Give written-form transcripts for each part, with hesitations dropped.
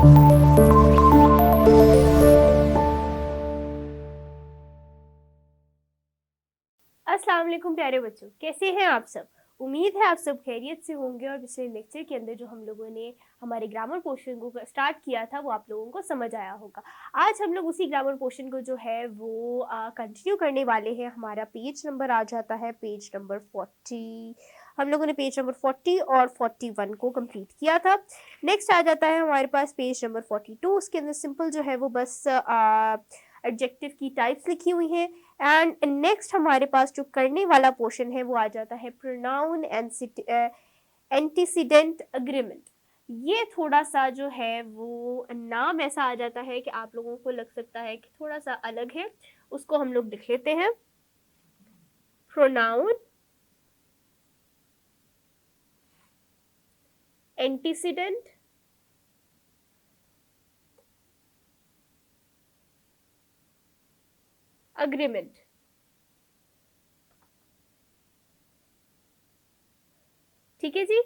अस्सलाम वालेकुम प्यारे बच्चों, कैसे हैं आप सब। उम्मीद है आप सब खैरियत से होंगे और पिछले लेक्चर के अंदर जो हम लोगों ने हमारे ग्रामर पोर्शन को स्टार्ट किया था वो आप लोगों को समझ आया होगा। आज हम लोग उसी ग्रामर पोर्शन को जो है वो कंटिन्यू करने वाले हैं। हमारा पेज नंबर आ जाता है पेज नंबर 40। हम लोगों ने पेज नंबर 40 और 41 को कंप्लीट किया था। नेक्स्ट आ जाता है हमारे पास पेज नंबर 42। उसके अंदर सिंपल जो है वो बस एडजेक्टिव की टाइप्स लिखी हुई हैं। एंड नेक्स्ट हमारे पास जो करने वाला पोर्शन है वो आ जाता है प्रोनाउन एंटीसीडेंट अग्रीमेंट। ये थोड़ा सा जो है वो नाम ऐसा आ जाता है कि आप लोगों को लग सकता है कि थोड़ा सा अलग है, उसको हम लोग लिख लेते हैं। Pronoun antecedent agreement. ठीक है जी।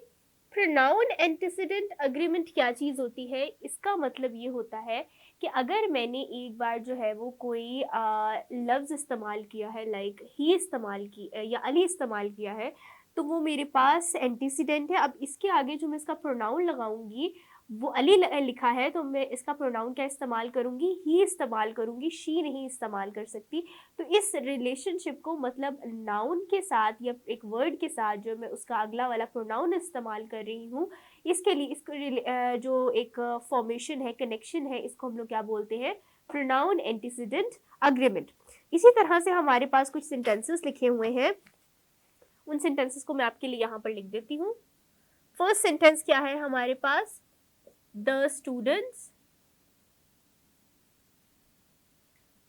प्रोनाउन एंटीसीडेंट अग्रीमेंट क्या चीज़ होती है, इसका मतलब ये होता है कि अगर मैंने एक बार जो है वो कोई लफ्ज़ इस्तेमाल किया है, लाइक ही इस्तेमाल की या अली इस्तेमाल किया है, तो वो मेरे पास एंटीसीडेंट है। अब इसके आगे जो मैं इसका प्रोनाउन लगाऊंगी, वो अली लिखा है तो मैं इसका प्रोनाउन क्या इस्तेमाल करूंगी, ही इस्तेमाल करूंगी, शी नहीं इस्तेमाल कर सकती। तो इस रिलेशनशिप को मतलब नाउन के साथ या एक वर्ड के साथ जो मैं उसका अगला वाला प्रोनाउन इस्तेमाल कर रही हूँ, इसके लिए इसको जो एक फॉर्मेशन है, कनेक्शन है, इसको हम लोग क्या बोलते हैं, प्रोनाउन एंटीसीडेंट अग्रीमेंट। इसी तरह से हमारे पास कुछ सेंटेंसेस लिखे हुए हैं, उन सेंटेंसेस को मैं आपके लिए यहाँ पर लिख देती हूँ। फर्स्ट सेंटेंस क्या है हमारे पास, the students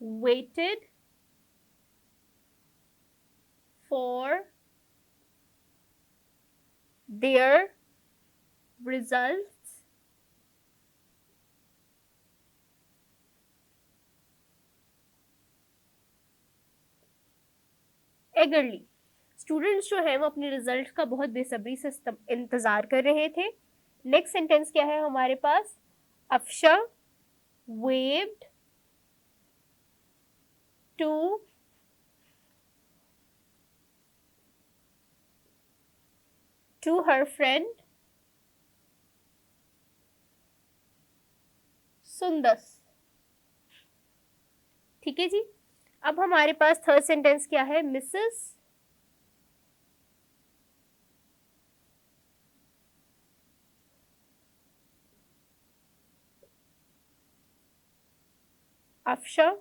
waited for their results eagerly। Students जो है वो अपने रिजल्ट का बहुत बेसब्री से इंतजार कर रहे थे। नेक्स्ट सेंटेंस क्या है हमारे पास, Afsha waved to her friend Sundas. ठीक है जी। अब हमारे पास थर्ड सेंटेंस क्या है, Mrs Afsha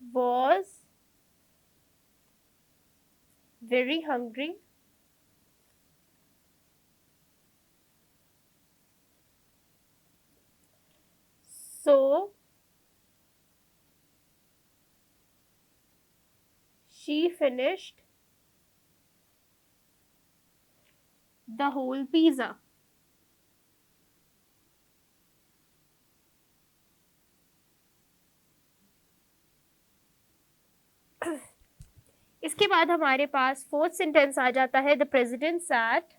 was very hungry so she finished the whole pizza। इसके बाद हमारे पास फोर्थ सेंटेंस आ जाता है, the president sat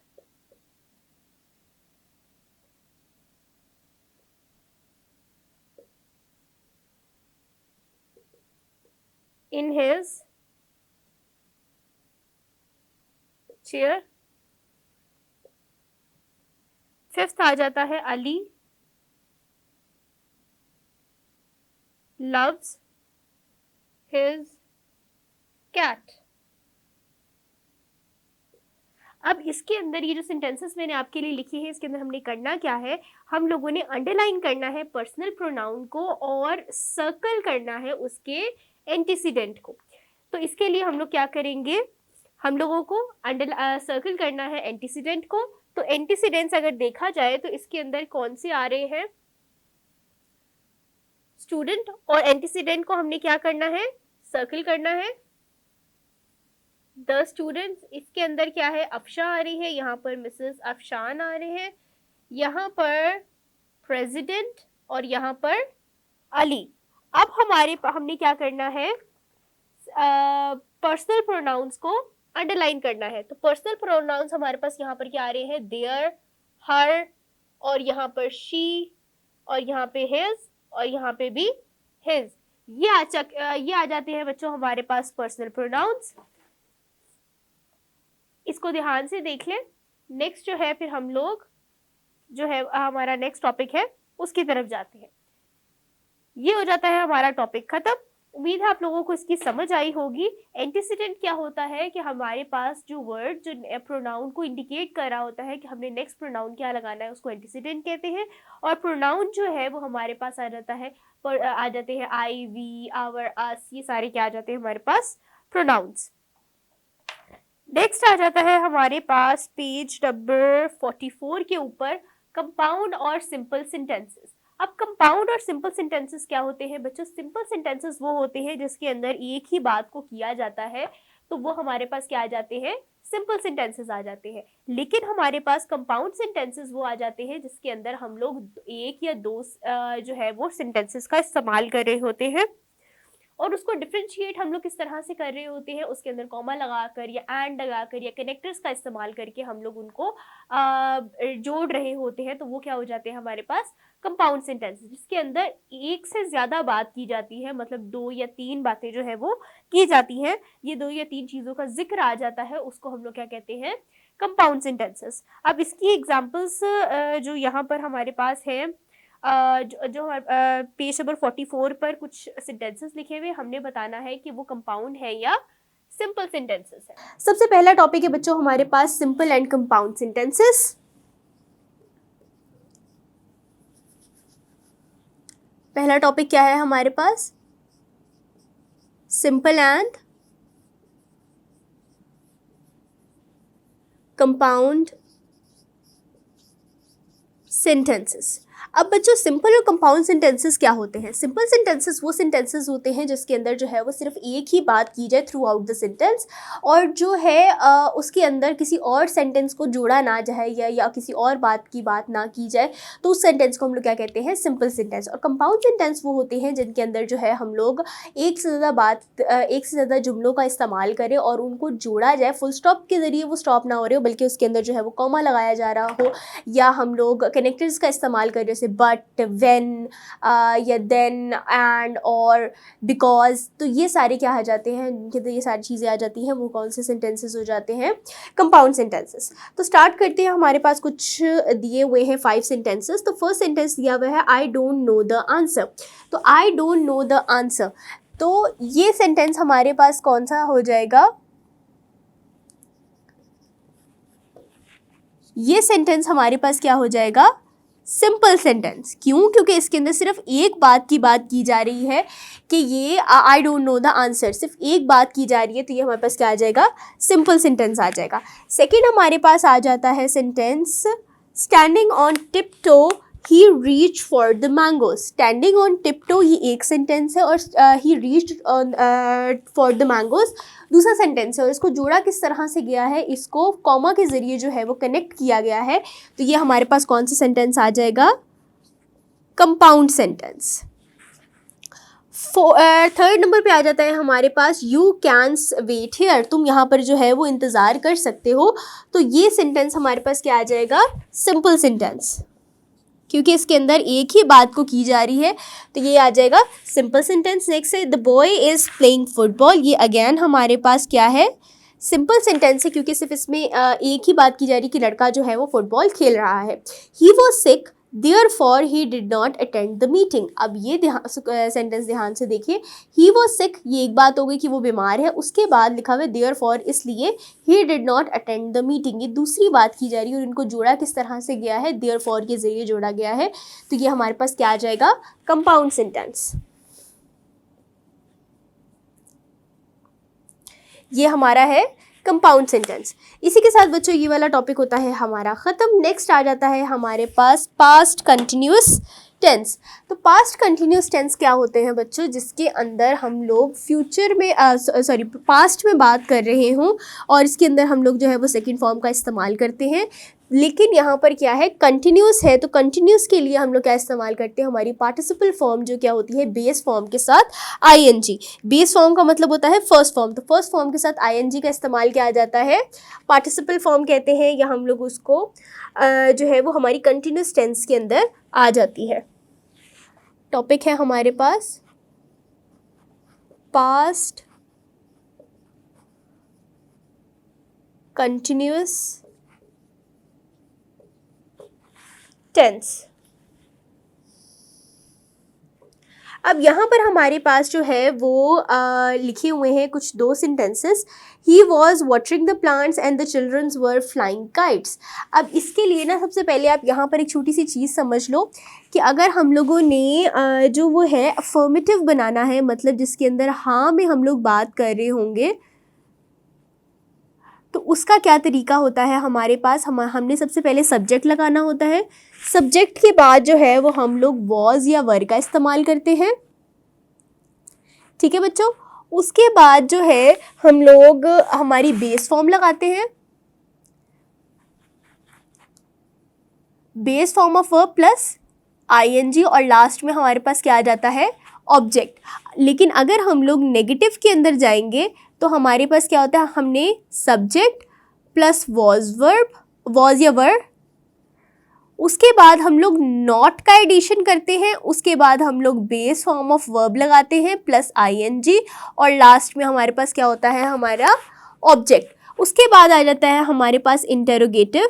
in his chair. Fifth आ जाता है, अली loves his cat। अब इसके अंदर ये जो सेंटेंसेस मैंने आपके लिए लिखी है, इसके अंदर हमने करना क्या है, हम लोगों ने अंडरलाइन करना है पर्सनल प्रोनाउन को और सर्कल करना है उसके एंटीसीडेंट को। तो इसके लिए हम लोग क्या करेंगे, हम लोगों को सर्कल करना है एंटीसीडेंट को। तो एंटीसीडेंट्स अगर देखा जाए तो इसके अंदर कौन से आ रहे हैं, स्टूडेंट, और एंटीसीडेंट को हमने क्या करना है, सर्कल करना है, द स्टूडेंट्स। इसके अंदर क्या है, अफशा आ रही है, यहाँ पर मिसेस अफशान आ रहे हैं, यहाँ पर प्रेसिडेंट और यहाँ पर अली। अब हमने क्या करना है, पर्सनल प्रोनाउंस को अंडरलाइन करना है। तो पर्सनल प्रोनाउंस हमारे पास यहाँ पर क्या आ रहे हैं, देयर, हर, और यहाँ पर शी, और यहाँ पे हिज, और यहाँ पे भी हिज। ये आ जाते हैं बच्चों हमारे पास पर्सनल प्रोनाउंस। इसको ध्यान से देख लें। नेक्स्ट जो है फिर हम लोग जो है हमारा नेक्स्ट टॉपिक है उसकी तरफ जाते हैं। ये हो जाता है हमारा टॉपिक खत्म। उम्मीद है आप लोगों को इसकी समझ आई होगी। एंटीसीडेंट क्या होता है कि हमारे पास जो वर्ड जो प्रोनाउन को इंडिकेट कर रहा होता है कि हमने नेक्स्ट प्रोनाउन क्या लगाना है, उसको एंटीसीडेंट कहते हैं। और प्रोनाउन जो है वो हमारे पास आ जाता है, आ जाते हैं आई, वी, आवर, अस, ये सारे क्या आ जाते हैं हमारे पास प्रोनाउंस। नेक्स्ट आ जाता है हमारे पास पेज नंबर 44 के ऊपर कंपाउंड और सिंपल सेंटेंसेस। अब कंपाउंड और सिंपल सेंटेंसेस क्या होते हैं बच्चों? सिंपल सेंटेंसेस वो होते हैं जिसके अंदर एक ही बात को किया जाता है, तो वो हमारे पास क्या आ जाते हैं, सिंपल सेंटेंसेस आ जाते हैं। लेकिन हमारे पास कंपाउंड सेंटेंसेस वो आ जाते हैं जिसके अंदर हम लोग एक या दो जो है वो सेंटेंसेस का इस्तेमाल कर रहे होते हैं, और उसको डिफ्रेंशिएट हम लोग किस तरह से कर रहे होते हैं, उसके अंदर कॉमा लगाकर या एंड लगाकर या कनेक्टर्स का इस्तेमाल करके हम लोग उनको जोड़ रहे होते हैं। तो वो क्या हो जाते हैं हमारे पास कंपाउंड सेंटेंसेस, जिसके अंदर एक से ज़्यादा बात की जाती है, मतलब 2 या 3 बातें जो है वो की जाती हैं। ये 2 या 3 चीज़ों का जिक्र आ जाता है, उसको हम लोग क्या कहते हैं, कंपाउंड सेंटेंसेस। अब इसकी एग्जाम्पल्स जो यहाँ पर हमारे पास है, जो पेज नंबर 44 पर कुछ सेंटेंसेस लिखे हुए, हमने बताना है कि वो कंपाउंड है या सिंपल सेंटेंसेस है। सबसे पहला टॉपिक है बच्चों हमारे पास सिंपल एंड कंपाउंड सेंटेंसेस। पहला टॉपिक क्या है हमारे पास, सिंपल एंड कंपाउंड सेंटेंसेस। अब बच्चों सिंपल और कंपाउंड सेंटेंसेस क्या होते हैं? सिंपल सेंटेंसेस वो सेंटेंसेस होते हैं जिसके अंदर जो है वो सिर्फ एक ही बात की जाए थ्रू आउट द सेंटेंस, और जो है उसके अंदर किसी और सेंटेंस को जोड़ा ना जाए या किसी और बात की बात ना की जाए, तो उस सेंटेंस को हम लोग क्या कहते हैं, सिंपल सेंटेंस। और कंपाउंड सेंटेंस वो होते हैं जिनके अंदर जो है हम लोग एक से ज़्यादा जुमलों का इस्तेमाल करें और उनको जोड़ा जाए, फुल स्टॉप के ज़रिए वो स्टॉप ना हो रहे हो, बल्कि उसके अंदर जो है वो कॉमा लगाया जा रहा हो, या हम लोग कनेक्टर्स का इस्तेमाल कर रहे हो, बट, वेन, या देन, एंड, और, बिकॉज। तो ये सारे क्या आ जाते हैं, जिनके अंदर ये सारी चीज़ें आ जाती हैं, वो कौन से सेंटेंसेस हो जाते हैं, कंपाउंड सेंटेंसेस। तो स्टार्ट करते हैं। हमारे पास कुछ दिए हुए हैं 5 सेंटेंसेस। तो फर्स्ट सेंटेंस दिया हुआ है, I don't know the answer. तो I don't know the answer, तो ये सेंटेंस हमारे पास कौन सा हो जाएगा, ये सेंटेंस हमारे पास क्या हो जाएगा, सिंपल सेंटेंस। क्यों? क्योंकि इसके अंदर सिर्फ एक बात की जा रही है कि ये आई डोंट नो द आंसर, सिर्फ एक बात की जा रही है, तो ये हमारे पास क्या आ जाएगा, सिंपल सेंटेंस आ जाएगा। सेकेंड हमारे पास आ जाता है sentence, standing on tip toe he reach for the mango. Standing on tip toe ये एक सेंटेंस है, और he reach for the mangoes दूसरा सेंटेंस है, और इसको जोड़ा किस तरह से गया है, इसको कॉमा के ज़रिए जो है वो कनेक्ट किया गया है। तो ये हमारे पास कौन सा सेंटेंस आ जाएगा, कंपाउंड सेंटेंस। थर्ड नंबर पे आ जाता है हमारे पास, यू कैन वेट हियर। तुम यहाँ पर जो है वो इंतज़ार कर सकते हो। तो ये सेंटेंस हमारे पास क्या आ जाएगा, सिंपल सेंटेंस, क्योंकि इसके अंदर एक ही बात को की जा रही है, तो ये आ जाएगा सिंपल सेंटेंस। नेक्स्ट है, the boy is playing football. ये अगेन हमारे पास क्या है, सिंपल सेंटेंस है, क्योंकि सिर्फ इसमें एक ही बात की जा रही है कि लड़का जो है वो फुटबॉल खेल रहा है। He was sick therefore he did not attend the meeting. अब ये सेंटेंस ध्यान से देखिए, ही वॉज सिक, ये एक बात हो गई कि वो बीमार है, उसके बाद लिखा हुआ है देयरफॉर, इसलिए he did not attend the meeting, ये दूसरी बात की जा रही है, और इनको जोड़ा किस तरह से गया है, देयरफॉर के जरिए जोड़ा गया है। तो ये हमारे पास क्या आ जाएगा, कंपाउंड सेंटेंस। ये हमारा है कंपाउंड सेंटेंस। इसी के साथ बच्चों ये वाला टॉपिक होता है हमारा ख़त्म। नेक्स्ट आ जाता है हमारे पास पास्ट कंटिन्यूस टेंस। तो पास्ट कंटिन्यूस टेंस क्या होते हैं बच्चों, जिसके अंदर हम लोग फ्यूचर में पास्ट में बात कर रहे हों, और इसके अंदर हम लोग जो है वो सेकंड फॉर्म का इस्तेमाल करते हैं। लेकिन यहाँ पर क्या है, कंटिन्यूस है, तो कंटिन्यूस के लिए हम लोग क्या इस्तेमाल करते हैं, हमारी पार्टिसिपल फॉर्म जो क्या होती है, बेस फॉर्म के साथ आईएनजी। बेस फॉर्म का मतलब होता है फर्स्ट फॉर्म, तो फर्स्ट फॉर्म के साथ आईएनजी का इस्तेमाल किया जाता है, पार्टिसिपल फॉर्म कहते हैं, या हम लोग उसको जो है वो हमारी कंटिन्यूस टेंस के अंदर आ जाती है। टॉपिक है हमारे पास पास्ट कंटिन्यूस टेंस। अब यहाँ पर हमारे पास जो है वो लिखे हुए हैं कुछ दो sentences. He was watering the plants and the children's were flying kites. अब इसके लिए ना सबसे पहले आप यहाँ पर एक छोटी सी चीज़ समझ लो कि अगर हम लोगों ने जो वो है अफर्मेटिव बनाना है, मतलब जिसके अंदर हाँ में हम लोग बात कर रहे होंगे, तो उसका क्या तरीका होता है हमारे पास, हमने सबसे पहले सब्जेक्ट लगाना होता है। सब्जेक्ट के बाद जो है वो हम लोग वॉज या वर का इस्तेमाल करते हैं, ठीक है बच्चों। उसके बाद जो है हम लोग हमारी बेस फॉर्म लगाते हैं, base form of verb plus I N G, और लास्ट में हमारे पास क्या आ जाता है, ऑब्जेक्ट। लेकिन अगर हम लोग नेगेटिव के अंदर जाएंगे तो हमारे पास क्या होता है, हमने subject plus was verb, was या वर, उसके बाद हम लोग नॉट का एडिशन करते हैं, उसके बाद हम लोग बेस फॉर्म ऑफ वर्ब लगाते हैं प्लस आईएनजी, और लास्ट में हमारे पास क्या होता है, हमारा ऑब्जेक्ट। उसके बाद आ जाता है हमारे पास इंटेरोगेटिव।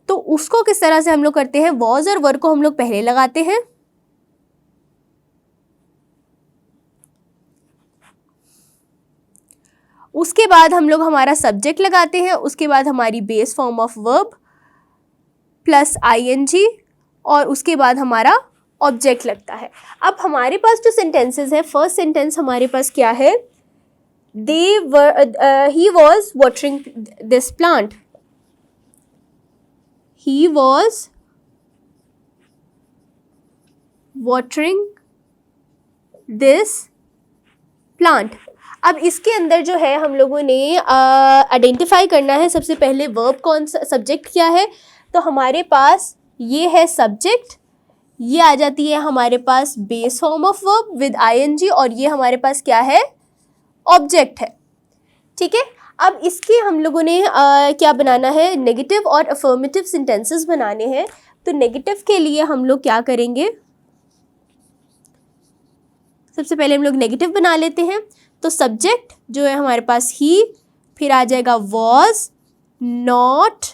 तो उसको किस तरह से हम लोग करते हैं, वॉज और वर को हम लोग पहले लगाते हैं, उसके बाद हम लोग हमारा सब्जेक्ट लगाते हैं, उसके बाद हमारी base form of verb plus I N G, और उसके बाद हमारा ऑब्जेक्ट लगता है। अब हमारे पास जो सेंटेंसेस है, फर्स्ट सेंटेंस हमारे पास क्या है, he was watering this plant, he was watering this plant. अब इसके अंदर जो है हम लोगों ने आइडेंटिफाई करना है सबसे पहले वर्ब कौन सा, सब्जेक्ट क्या है। तो हमारे पास ये है सब्जेक्ट, ये आ जाती है हमारे पास base form of verb with ING, और ये हमारे पास क्या है, ऑब्जेक्ट है, ठीक है। अब इसके हम लोगों ने क्या बनाना है, नेगेटिव और अफर्मेटिव सेंटेंसेस बनाने हैं। तो नेगेटिव के लिए हम लोग क्या करेंगे, सबसे पहले हम लोग नेगेटिव बना लेते हैं। तो सब्जेक्ट जो है हमारे पास ही, फिर आ जाएगा was not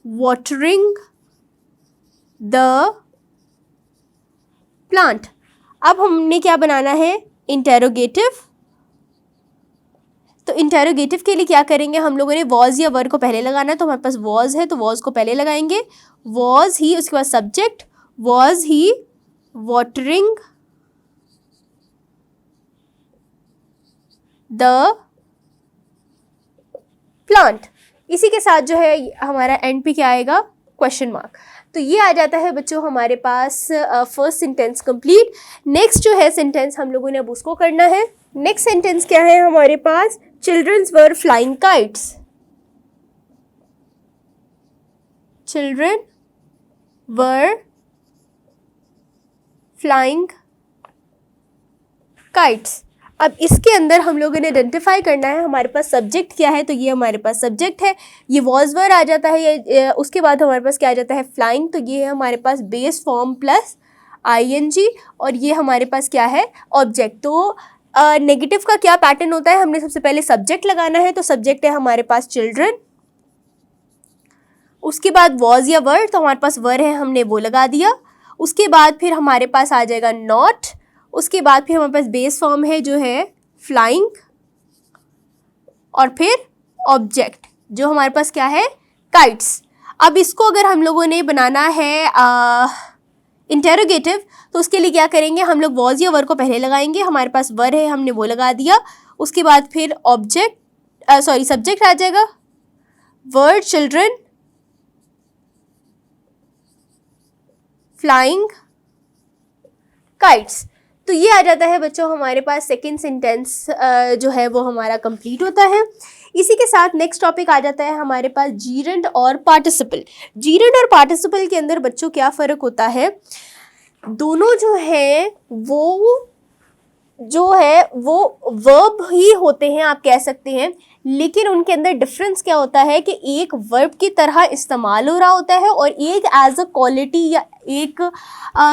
watering the plant. अब हमने क्या बनाना है, इंटेरोगेटिव। तो इंटेरोगेटिव के लिए क्या करेंगे, हम लोगों ने वॉज या वर को पहले लगाना है, तो हमारे पास वॉज है तो वॉज को पहले लगाएंगे, वॉज ही, उसके बाद subject, was he watering the plant. इसी के साथ जो है हमारा एंड पे क्या आएगा, क्वेश्चन मार्क। तो ये आ जाता है बच्चों हमारे पास फर्स्ट सेंटेंस कंप्लीट। नेक्स्ट जो है सेंटेंस हम लोगों ने अब उसको करना है। नेक्स्ट सेंटेंस क्या है हमारे पास, childrens were flying kites. Children were flying kites. अब इसके अंदर हम लोगों ने आइडेंटिफाई करना है हमारे पास सब्जेक्ट क्या है। तो ये हमारे पास सब्जेक्ट है, ये वॉज वर आ जाता है, ये उसके बाद हमारे पास क्या आ जाता है, फ्लाइंग। तो ये है हमारे पास बेस फॉर्म प्लस आईएनजी, और ये हमारे पास क्या है, ऑब्जेक्ट। तो नेगेटिव का क्या पैटर्न होता है, हमने सबसे पहले सब्जेक्ट लगाना है। तो सब्जेक्ट है हमारे पास चिल्ड्रन, उसके बाद वॉज या वर, तो हमारे पास वर है, हमने वो लगा दिया। उसके बाद फिर हमारे पास आ जाएगा नॉट, उसके बाद फिर हमारे पास बेस फॉर्म है जो है फ्लाइंग, और फिर ऑब्जेक्ट जो हमारे पास क्या है, काइट्स। अब इसको अगर हम लोगों ने बनाना है इंटेरोगेटिव, तो उसके लिए क्या करेंगे, हम लोग वॉज या वर को पहले लगाएंगे। हमारे पास वर है, हमने वो लगा दिया। उसके बाद फिर सब्जेक्ट आ जाएगा, वर्ड चिल्ड्रन फ्लाइंग काइट्स। तो ये आ जाता है बच्चों हमारे पास सेकेंड सेंटेंस जो है वो हमारा कंप्लीट होता है। इसी के साथ नेक्स्ट टॉपिक आ जाता है हमारे पास जीरेंड और पार्टिसिपल। जीरेंड और पार्टिसिपल के अंदर बच्चों क्या फ़र्क होता है, दोनों जो है वो वर्ब ही होते हैं आप कह सकते हैं, लेकिन उनके अंदर डिफरेंस क्या होता है कि एक वर्ब की तरह इस्तेमाल हो रहा होता है और एक एज अ क्वालिटी या एक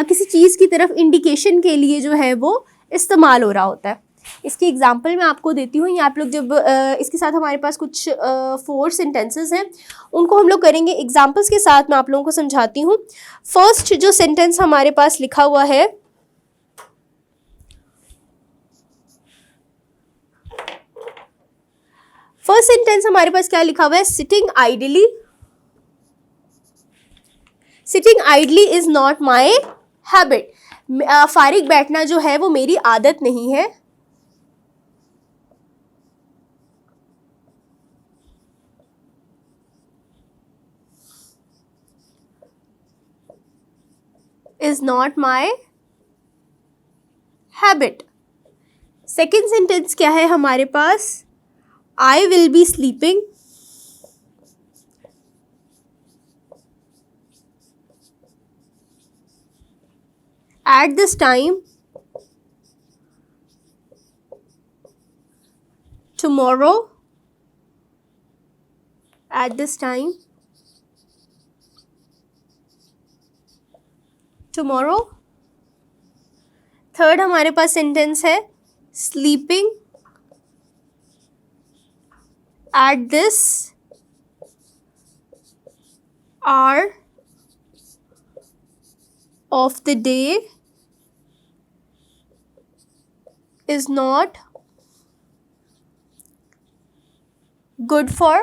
किसी चीज़ की तरफ इंडिकेशन के लिए जो है वो इस्तेमाल हो रहा होता है। इसकी एग्जांपल मैं आपको देती हूँ। ये आप लोग जब इसके साथ हमारे पास कुछ 4 सेंटेंसेस हैं, उनको हम लोग करेंगे एग्जांपल्स के साथ। मैं आप लोगों को समझाती हूँ। फर्स्ट जो सेंटेंस हमारे पास लिखा हुआ है, फर्स्ट सेंटेंस हमारे पास क्या लिखा हुआ है, sitting idly. Sitting idly is not my habit. फारिग बैठना जो है वो मेरी आदत नहीं है। Is not my habit. Second sentence क्या है हमारे पास, I will be sleeping at this time tomorrow, at this time tomorrow। Third हमारे पास सेंटेंस है sleeping at this hour of the day is not good for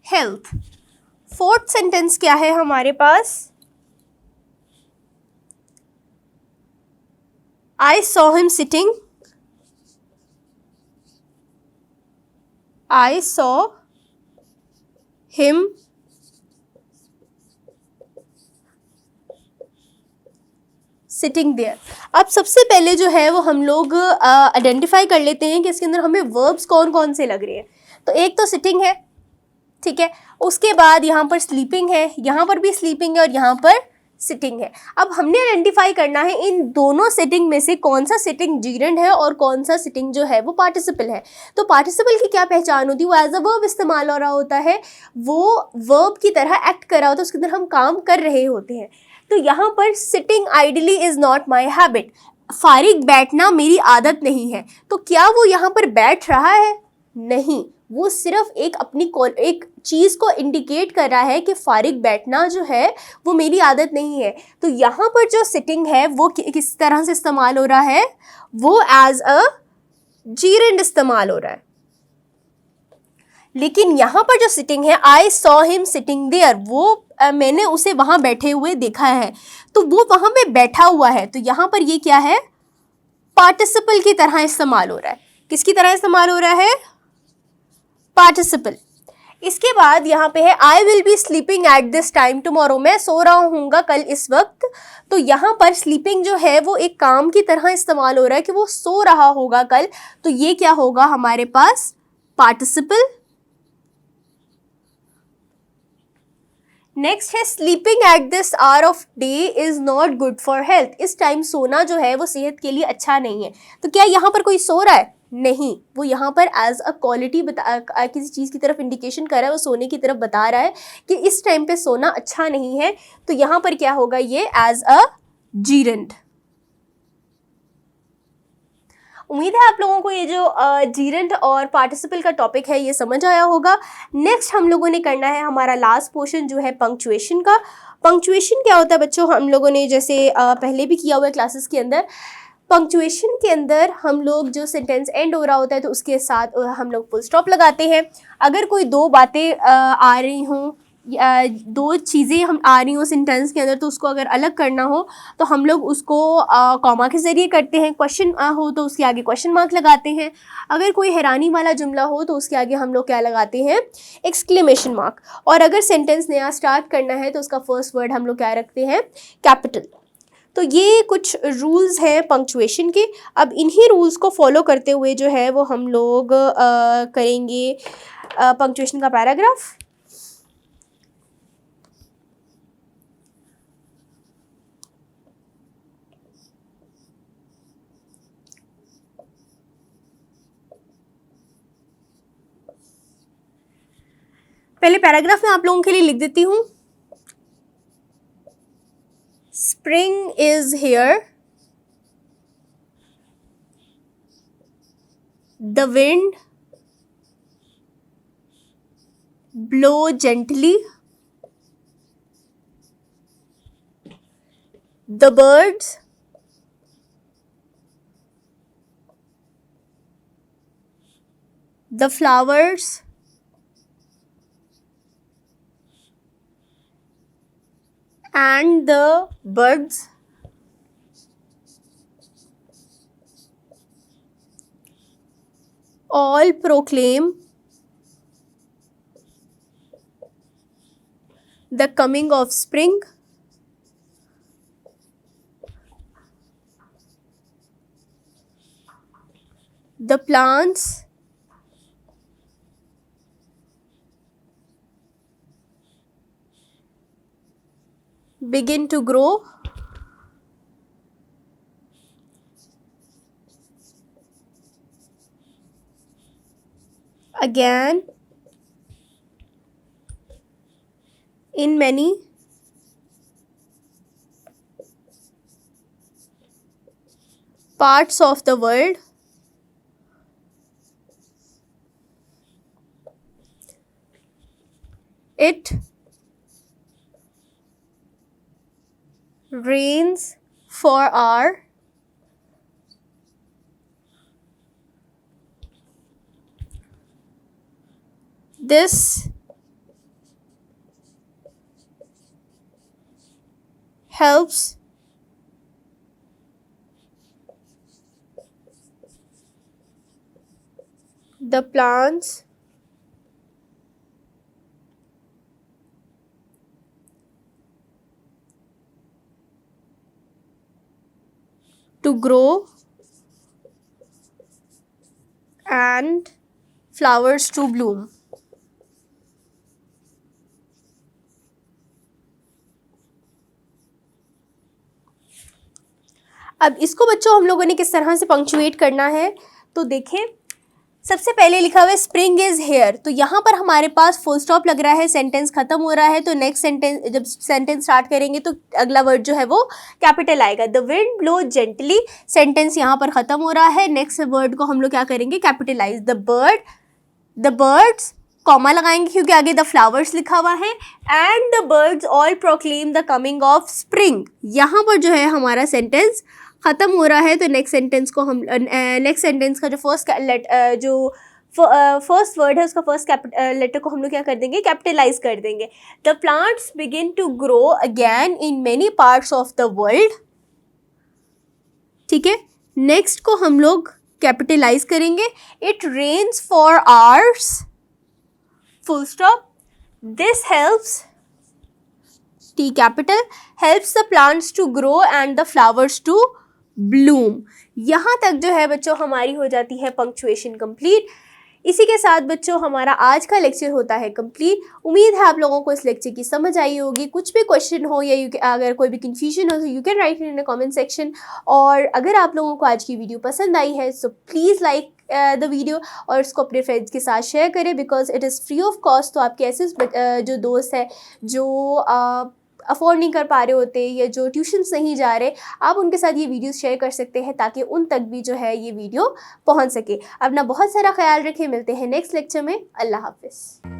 health। Fourth sentence क्या है हमारे पास, I saw him sitting, I saw him sitting there. अब सबसे पहले जो है वो हम लोग आइडेंटिफाई कर लेते हैं कि इसके अंदर हमें वर्ब्स कौन कौन से लग रहे हैं। तो एक तो सिटिंग है, ठीक है, उसके बाद यहाँ पर स्लीपिंग है, यहाँ पर भी स्लीपिंग है और यहाँ पर सिटिंग है। अब हमने आइडेंटिफाई करना है इन दोनों सिटिंग में से कौन सा सिटिंग जीरेंड है और कौन सा सिटिंग जो है वो पार्टिसिपल है। तो पार्टिसिपल की क्या पहचान होती है, वो एज अ वर्ब इस्तेमाल हो रहा होता है, वो वर्ब की तरह एक्ट कर रहा होता है, उसके अंदर हम काम कर रहे होते हैं। तो यहाँ पर sitting idly is not my habit, फारिग बैठना मेरी आदत नहीं है। तो क्या वो यहाँ पर बैठ रहा है? नहीं, वो सिर्फ एक चीज़ को इंडिकेट कर रहा है कि फारिग बैठना जो है वो मेरी आदत नहीं है। तो यहाँ पर जो सिटिंग है वो किस तरह से इस्तेमाल हो रहा है, वो एज अ जीरेंड इस्तेमाल हो रहा है। लेकिन यहाँ पर जो सिटिंग है, I saw him sitting there, वो मैंने उसे वहाँ बैठे हुए देखा है, तो वो वहाँ पे बैठा हुआ है। तो यहाँ पर ये क्या है, पार्टिसिपल की तरह इस्तेमाल हो रहा है। किसकी तरह इस्तेमाल हो रहा है, पार्टिसिपल। इसके बाद यहाँ पे है आई will be sleeping at this time tomorrow, मैं सो रहा हूँगा कल इस वक्त। तो यहाँ पर स्लीपिंग जो है वो एक काम की तरह इस्तेमाल हो रहा है कि वो सो रहा होगा कल। तो ये क्या होगा हमारे पास, पार्टिसिपल। नेक्स्ट है sleeping at this hour of day is not good for health, इस टाइम सोना जो है वो सेहत के लिए अच्छा नहीं है। तो क्या यहाँ पर कोई सो रहा है? नहीं, वो यहाँ पर एज अ क्वालिटी किसी चीज़ की तरफ इंडिकेशन कर रहा है, वो सोने की तरफ बता रहा है कि इस टाइम पे सोना अच्छा नहीं है। तो यहाँ पर क्या होगा, ये एज अ जीरेंड। उम्मीद है आप लोगों को ये जो जीरेंड और पार्टिसिपल का टॉपिक है ये समझ आया होगा। नेक्स्ट हम लोगों ने करना है हमारा लास्ट पोर्शन जो है पंक्चुएशन का। पंक्चुएशन क्या होता है बच्चों, हम लोगों ने जैसे पहले भी किया हुआ है क्लासेस के अंदर। पंक्चुएशन के अंदर हम लोग जो सेंटेंस एंड हो रहा होता है तो उसके साथ हम लोग फुल स्टॉप लगाते हैं। अगर कोई दो बातें आ रही हों दो चीज़ें हम आ रही हो सेंटेंस के अंदर, तो उसको अगर अलग करना हो तो हम लोग उसको कॉमा के ज़रिए करते हैं। क्वेश्चन हो तो उसके आगे क्वेश्चन मार्क लगाते हैं। अगर कोई हैरानी वाला जुमला हो तो उसके आगे हम लोग क्या लगाते हैं, एक्सक्लेमेशन मार्क। और अगर सेंटेंस नया स्टार्ट करना है तो उसका फर्स्ट वर्ड हम लोग क्या रखते हैं, कैपिटल। तो ये कुछ रूल्स हैं पंक्चुएशन के। अब इन्हीं रूल्स को फॉलो करते हुए जो है वो हम लोग करेंगे पंक्चुएशन का पैराग्राफ। पहले पैराग्राफ में आप लोगों के लिए लिख देती हूँ। Spring is here, the wind blow gently, the birds the flowers and the birds all proclaim the coming of spring. The plants begin to grow. Again, in many parts of the world, it rains for our this helps the plants to grow and flowers to bloom. अब इसको बच्चों हम लोगों ने किस तरह से punctuate करना है, तो देखें सबसे पहले लिखा हुआ है स्प्रिंग इज हेयर। तो यहाँ पर हमारे पास फुल स्टॉप लग रहा है, सेंटेंस खत्म हो रहा है। तो नेक्स्ट सेंटेंस, जब सेंटेंस स्टार्ट करेंगे तो अगला वर्ड जो है वो कैपिटल आएगा। The wind blow gently, sentence यहाँ पर खत्म हो रहा है। नेक्स्ट वर्ड को हम लोग क्या करेंगे, कैपिटलाइज। द बर्ड्स, कॉमा लगाएंगे क्योंकि आगे द फ्लावर्स लिखा हुआ है। And the birds all proclaim the coming of spring. यहाँ पर जो है हमारा सेंटेंस खत्म हो रहा है। तो नेक्स्ट सेंटेंस को हम नेक्स्ट सेंटेंस का जो फर्स्ट वर्ड है उसका फर्स्ट लेटर को हम लोग क्या कर देंगे, कैपिटलाइज कर देंगे। The plants begin to grow again in many parts of the world. ठीक है, नेक्स्ट को हम लोग कैपिटलाइज करेंगे। It rains for hours, full stop. This helps, T capital, helps the plants to grow and the flowers to bloom. यहाँ तक जो है बच्चों हमारी हो जाती है पंक्चुएशन कंप्लीट। इसी के साथ बच्चों हमारा आज का लेक्चर होता है कंप्लीट। उम्मीद है आप लोगों को इस लेक्चर की समझ आई होगी। कुछ भी क्वेश्चन हो या अगर कोई भी कंफ्यूजन हो तो you can write in the comment section. और अगर आप लोगों को आज की वीडियो पसंद आई है so please like the video और इसको अपने फ्रेंड्स के साथ शेयर करें, because it is free of cost. तो आपके ऐसे जो दोस्त है जो अफोर्ड नहीं कर पा रहे होते या जो ट्यूशन्स नहीं जा रहे, आप उनके साथ ये वीडियोस शेयर कर सकते हैं ताकि उन तक भी जो है ये वीडियो पहुंच सके। अपना बहुत सारा ख्याल रखें, मिलते हैं नेक्स्ट लेक्चर में। अल्लाह हाफिज़।